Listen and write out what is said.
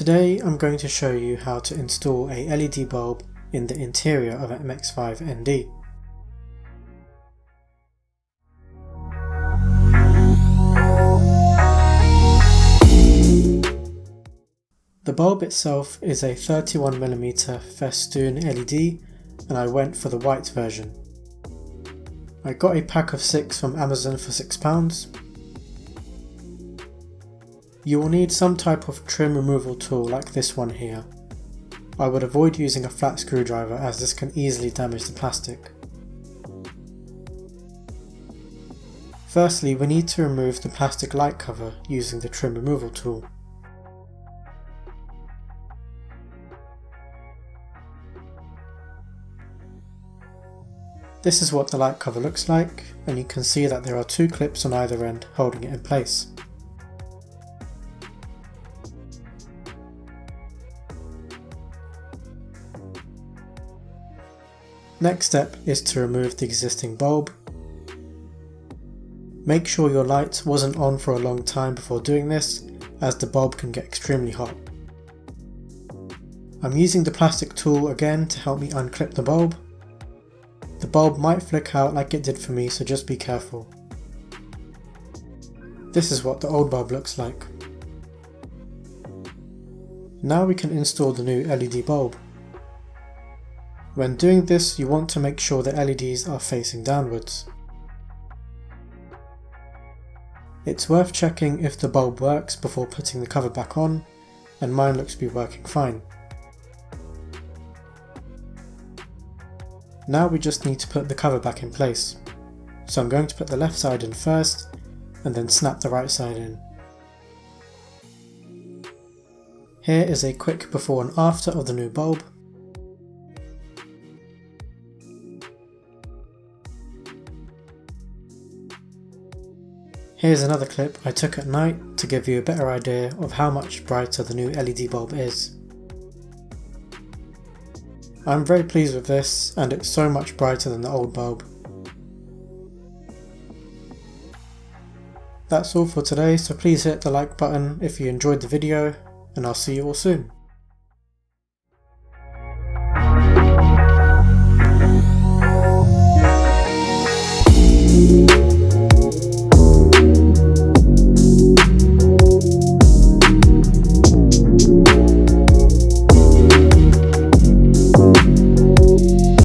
Today I'm going to show you how to install a LED bulb in the interior of an MX-5 ND. The bulb itself is a 31mm Festoon LED and I went for the white version. I got a pack of 6 from Amazon for £6. You will need some type of trim removal tool like this one here. I would avoid using a flat screwdriver as this can easily damage the plastic. Firstly, we need to remove the plastic light cover using the trim removal tool. This is what the light cover looks like, and you can see that there are 2 clips on either end holding it in place. Next step is to remove the existing bulb. Make sure your light wasn't on for a long time before doing this, as the bulb can get extremely hot. I'm using the plastic tool again to help me unclip the bulb. The bulb might flick out like it did for me, so just be careful. This is what the old bulb looks like. Now we can install the new LED bulb. When doing this, you want to make sure the LEDs are facing downwards. It's worth checking if the bulb works before putting the cover back on, and mine looks to be working fine. Now we just need to put the cover back in place. So I'm going to put the left side in first, and then snap the right side in. Here is a quick before and after of the new bulb. Here's another clip I took at night to give you a better idea of how much brighter the new LED bulb is. I'm very pleased with this, and it's so much brighter than the old bulb. That's all for today, so please hit the like button if you enjoyed the video, and I'll see you all soon.